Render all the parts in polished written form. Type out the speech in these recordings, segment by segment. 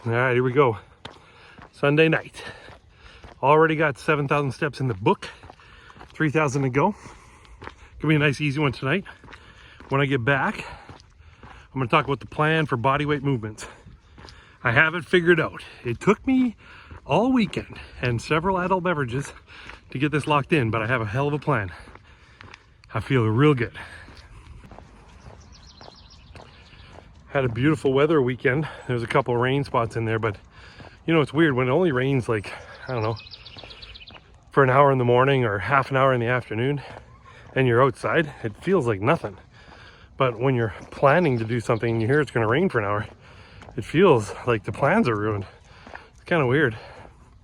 All right, here we go. Sunday night. Already got 7,000 steps in the book. 3,000 to go. Gonna be a nice easy one tonight. When I get back, I'm gonna talk about the plan for bodyweight movements. I have it figured out. It took me all weekend and several adult beverages to get this locked in, but I have a hell of a plan. I feel real good. Had a beautiful weather weekend. There's a couple of rain spots in there, but you know, it's weird when it only rains like, I don't know, for an hour in the morning or half an hour in the afternoon and you're outside, it feels like nothing. But when you're planning to do something and you hear it's gonna rain for an hour, it feels like the plans are ruined. It's kind of weird.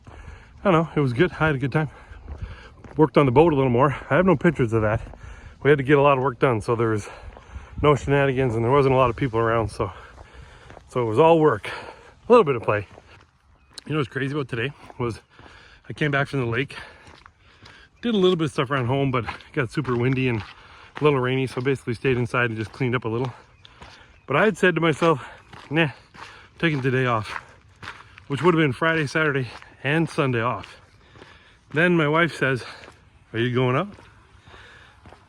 I don't know, it was good. I had a good time. Worked on the boat a little more. I have no pictures of that. We had to get a lot of work done, so there was no shenanigans and there wasn't a lot of people around, so it was all work, a little bit of play. You know what's crazy about today was I came back from the lake, did a little bit of stuff around home, but it got super windy and a little rainy, so basically stayed inside and just cleaned up a little. But I had said to myself, nah, I'm taking today off, which would have been Friday, Saturday, and Sunday off. Then my wife says, are you going up?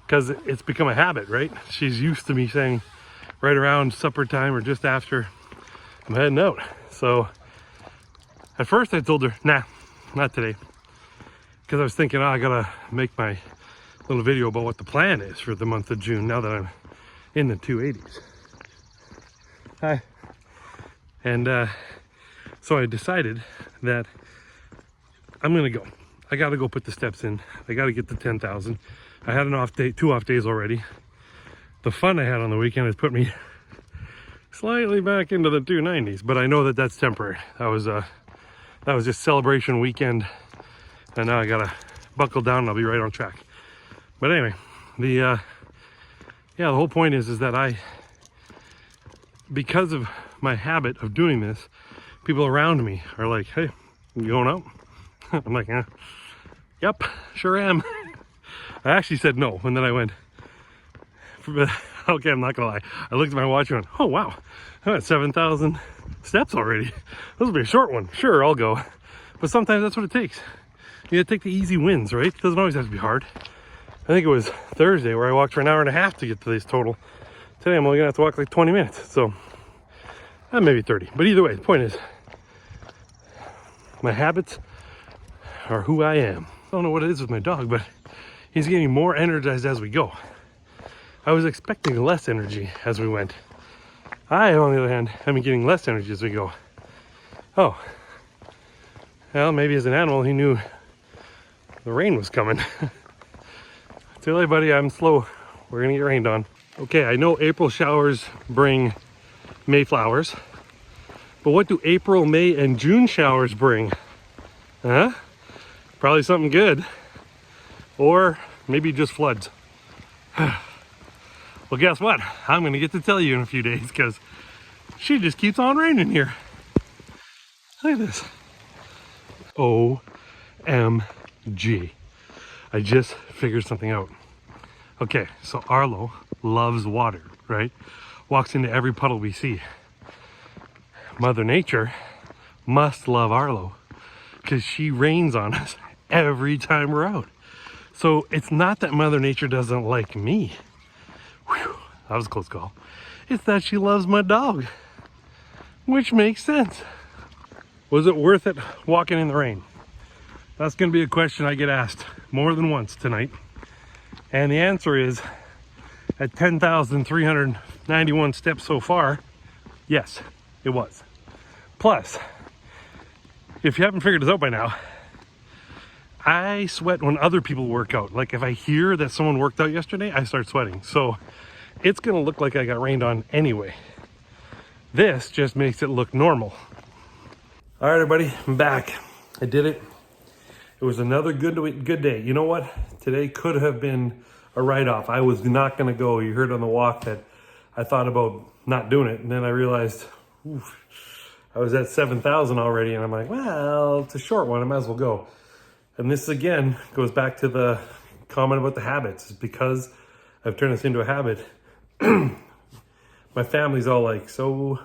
Because it's become a habit, right? She's used to me saying right around supper time or just after I'm heading out. So at first I told her, nah, not today. Because I was thinking, oh, I gotta make my little video about what the plan is for the month of June now that I'm in the 280's. Hi. And so I decided that I'm gonna go. I gotta go put the steps in. I gotta get to 10,000. I had an off day, 2 off days already. The fun I had on the weekend has put me slightly back into the 290's, but I know that that's temporary. That was just celebration weekend, and now I gotta buckle down and I'll be right on track. But anyway, the whole point is that because of my habit of doing this, people around me are like, hey, you going up? I'm like, yeah, yep, sure am. I actually said no, and then I went, okay, I'm not gonna lie. I looked at my watch and went, oh wow, I'm at 7,000 steps already. This will be a short one. Sure, I'll go. But sometimes that's what it takes. You gotta take the easy wins, right? It doesn't always have to be hard. I think it was Thursday where I walked for an hour and a half to get to this total. Today I'm only gonna have to walk like 20 minutes, so maybe 30. But either way, the point is, my habits are who I am. I don't know what it is with my dog, but he's getting more energized as we go. I was expecting less energy as we went. I, on the other hand, have been getting less energy as we go. Oh, well, maybe as an animal, he knew the rain was coming. Too late, buddy, I'm slow. We're gonna get rained on. Okay, I know April showers bring May flowers, but what do April, May, and June showers bring? Huh? Probably something good. Or maybe just floods. Well, guess what? I'm gonna get to tell you in a few days because she just keeps on raining here. Look at this. OMG. I just figured something out. Okay, so Arlo loves water, right? Walks into every puddle we see. Mother Nature must love Arlo because she rains on us every time we're out. So it's not that Mother Nature doesn't like me. Whew, that was a close call. It's that she loves my dog, which makes sense. Was it worth it walking in the rain? That's gonna be a question I get asked more than once tonight. And the answer is, at 10,391 steps so far, yes, it was. Plus, if you haven't figured this out by now, I sweat when other people work out. Like if I hear that someone worked out yesterday, I start sweating. So it's gonna look like I got rained on anyway. This just makes it look normal. All right, everybody, I'm back. I did it. It was another good day. You know what? Today could have been a write-off. I was not gonna go. You heard on the walk that I thought about not doing it. And then I realized, oof, I was at 7,000 already. And I'm like, well, it's a short one. I might as well go. And this again goes back to the comment about the habits. It's because I've turned this into a habit. My family's all like, so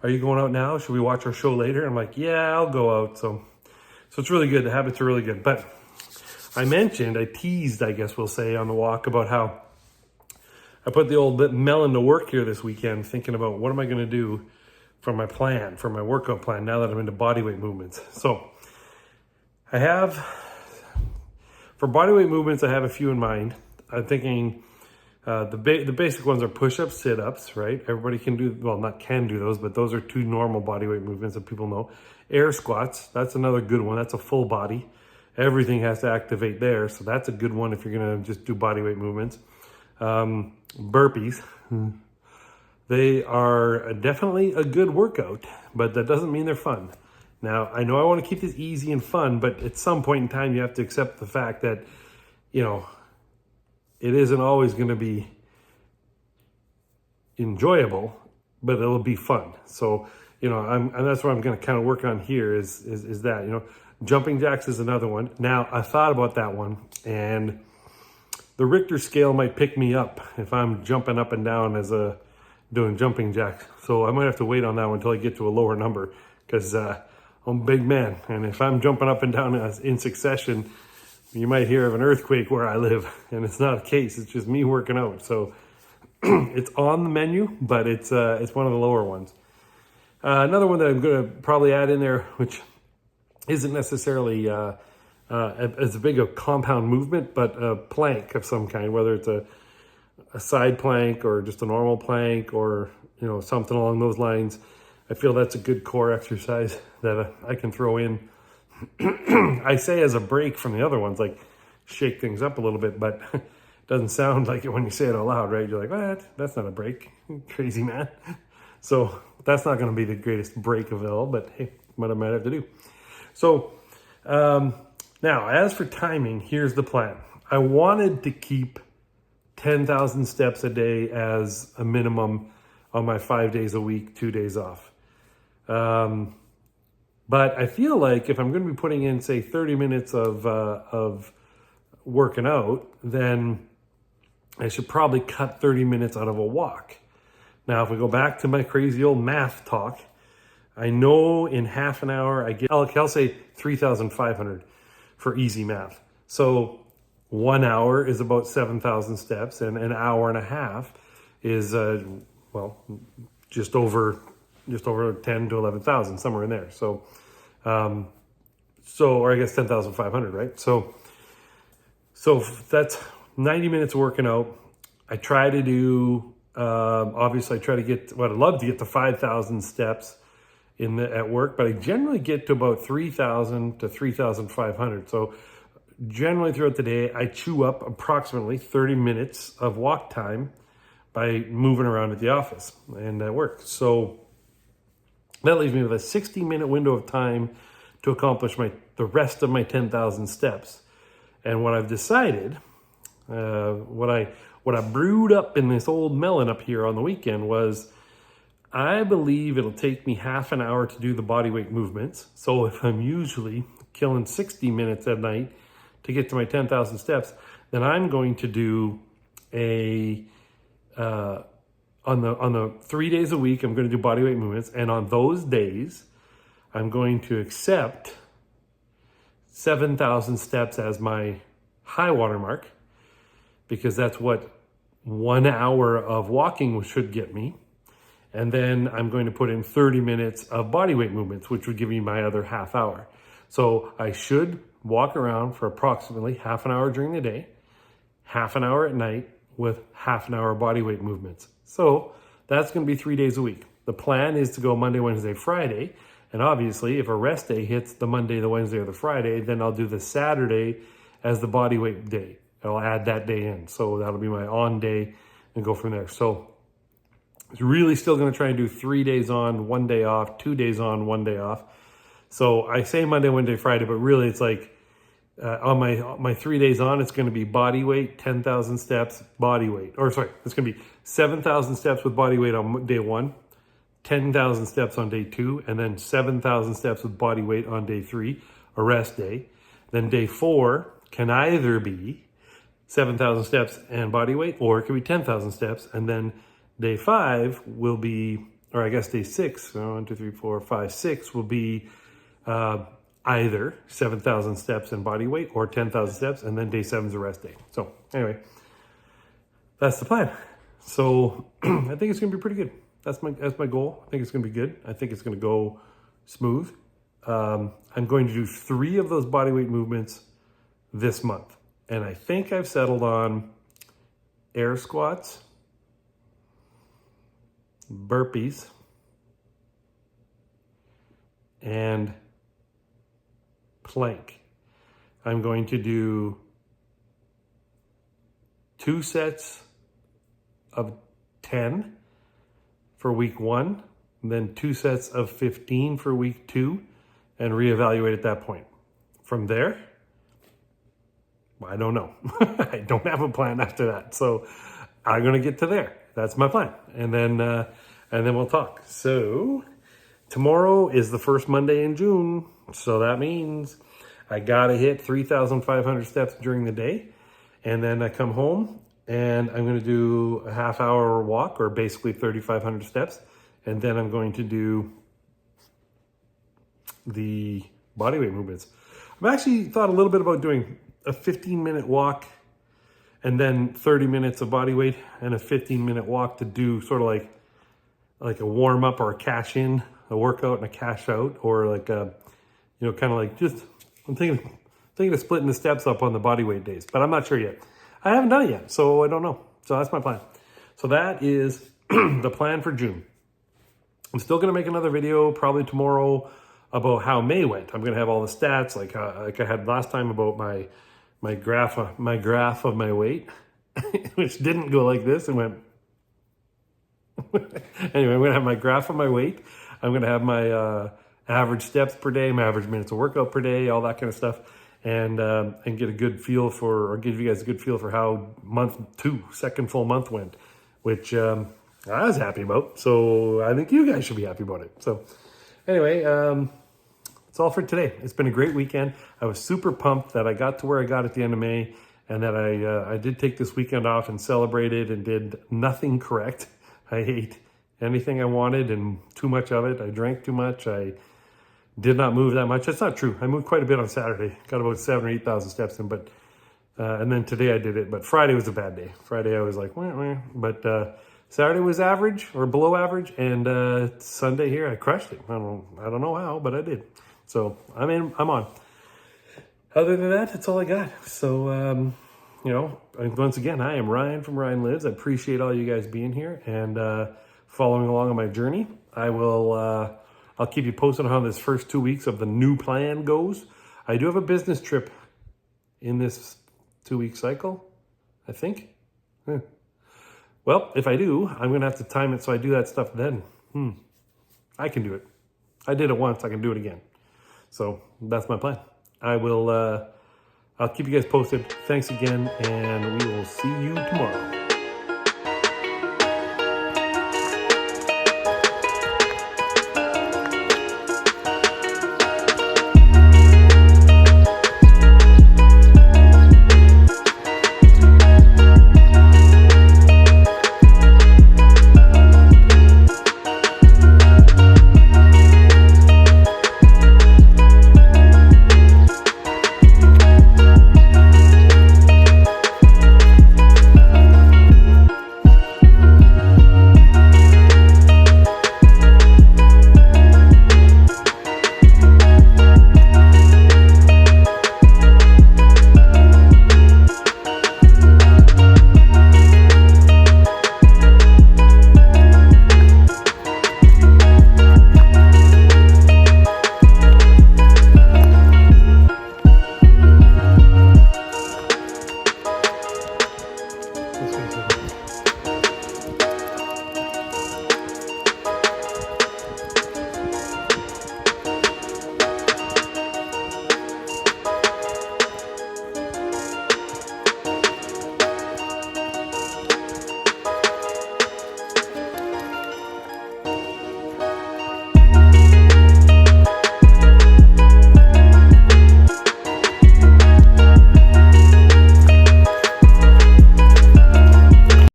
are you going out now? Should we watch our show later? I'm like, yeah, I'll go out. So it's really good. The habits are really good. But I teased, I guess we'll say, on the walk about how I put the old bit melon to work here this weekend, thinking about what am I going to do for my workout plan, now that I'm into bodyweight movements. So for bodyweight movements, I have a few in mind. I'm thinking the basic ones are push-ups, sit-ups, right? Everybody can do, well, not can do those, but those are two normal bodyweight movements that people know. Air squats, that's another good one. That's a full body. Everything has to activate there, so that's a good one if you're gonna just do bodyweight movements. Burpees, they are definitely a good workout, but that doesn't mean they're fun. Now, I know I want to keep this easy and fun, but at some point in time, you have to accept the fact that, it isn't always going to be enjoyable, but it'll be fun. So, and that's what I'm going to kind of work on here is that, jumping jacks is another one. Now, I thought about that one, and the Richter scale might pick me up if I'm jumping up and down doing jumping jacks. So I might have to wait on that one until I get to a lower number, because I'm a big man. And if I'm jumping up and down in succession, you might hear of an earthquake where I live, and it's not a case. It's just me working out. So it's on the menu, but it's one of the lower ones. Another one that I'm going to probably add in there, which isn't necessarily as big a compound movement, but a plank of some kind, whether it's a side plank or just a normal plank or something along those lines. I feel that's a good core exercise that I can throw in. I say as a break from the other ones, like shake things up a little bit, but it doesn't sound like it when you say it out loud, right? You're like, what? That's not a break, crazy man. So that's not going to be the greatest break of it all, but hey, what I might have to do. So now, as for timing, here's the plan. I wanted to keep 10,000 steps a day as a minimum on my 5 days a week, 2 days off. But I feel like if I'm going to be putting in, say, 30 minutes of working out, then I should probably cut 30 minutes out of a walk. Now, if we go back to my crazy old math talk, I know in half an hour I'll say 3,500 for easy math. So 1 hour is about 7,000 steps, and an hour and a half is just over 10 to 11,000, somewhere in there. So or I guess 10,500, right? So that's 90 minutes of working out. I try to do, obviously I try to get, I'd love to get to 5,000 steps at work, but I generally get to about 3,000 to 3,500. So generally throughout the day, I chew up approximately 30 minutes of walk time by moving around at the office and at work. So that leaves me with a 60-minute window of time to accomplish the rest of my 10,000 steps. And what I've decided, what I brewed up in this old melon up here on the weekend was, I believe it'll take me half an hour to do the bodyweight movements. So if I'm usually killing 60 minutes at night to get to my 10,000 steps, then I'm going to do on the 3 days a week, I'm going to do bodyweight movements. And on those days, I'm going to accept 7,000 steps as my high water mark, because that's what 1 hour of walking should get me. And then I'm going to put in 30 minutes of bodyweight movements, which would give me my other half hour. So I should walk around for approximately half an hour during the day, half an hour at night, with half an hour bodyweight movements. So that's going to be 3 days a week. The plan is to go Monday, Wednesday, Friday. And obviously, if a rest day hits the Monday, the Wednesday, or the Friday, then I'll do the Saturday as the bodyweight day. I'll add that day in. So that'll be my on day and go from there. So it's really still going to try and do 3 days on, 1 day off, 2 days on, 1 day off. So I say Monday, Wednesday, Friday, but really it's like on my 3 days on, it's going to be body weight, 10,000 steps, body weight. Or sorry, it's going to be 7,000 steps with body weight on day 1, 10,000 steps on day 2, and then 7,000 steps with body weight on day 3, a rest day. Then day 4 can either be 7,000 steps and body weight, or it could be 10,000 steps. And then day 5 will be or I guess day 6, 1, 2, 3, 4, 5, 6 will be either 7,000 steps in body weight or 10,000 steps, and then day 7 is a rest day. So anyway, that's the plan. So I think it's gonna be pretty good. That's my goal. I think it's gonna be good. I think it's gonna go smooth. I'm going to do 3 of those bodyweight movements this month. And I think I've settled on air squats, burpees, and plank. I'm going to do 2 sets of 10 for week 1, and then 2 sets of 15 for week 2, and reevaluate at that point. From there, I don't know. I don't have a plan after that. So I'm going to get to there. That's my plan. And then we'll talk. So tomorrow is the first Monday in June. So that means I got to hit 3,500 steps during the day. And then I come home and I'm going to do a half-hour walk, or basically 3,500 steps. And then I'm going to do the bodyweight movements. I've actually thought a little bit about doing a 15-minute walk and then 30 minutes of body weight and a 15-minute walk to do sort of like a warm-up or a cash in, a workout and a cash out, or like a, you know, kind of like just, I'm thinking of splitting the steps up on the body weight days, but I'm not sure yet. I haven't done it yet, so I don't know. So that's my plan. So that is the plan for June. I'm still going to make another video probably tomorrow about how May went. I'm going to have all the stats like I had last time about my graph of my weight, which didn't go like this and went. Anyway, I'm going to have my graph of my weight. I'm going to have my average steps per day, my average minutes of workout per day, all that kind of stuff, and get a good feel for, or give you guys a good feel for how month 2, second full month went, which I was happy about. So I think you guys should be happy about it. So anyway, that's all for today. It's been a great weekend. I was super pumped that I got to where I got at the end of May, and that I did take this weekend off and celebrated and did nothing correct. I ate anything I wanted and too much of it. I drank too much. I did not move that much. That's not true. I moved quite a bit on Saturday. Got about 7,000 or 8,000 steps in, but and then today I did it. But Friday was a bad day. Friday I was like, wah, wah. But Saturday was average or below average, and Sunday here I crushed it. I don't know how, but I did. So I'm on. Other than that, that's all I got. So you know, once again, I am Ryan from Ryan Lives. I appreciate all you guys being here and following along on my journey. I'll keep you posted on how this first 2 weeks of the new plan goes. I do have a business trip in this 2-week cycle, I think. Well, if I do, I'm going to have to time it so I do that stuff then. I can do it. I did it once. I can do it again. So that's my plan. I'll keep you guys posted. Thanks again, and we will see you tomorrow.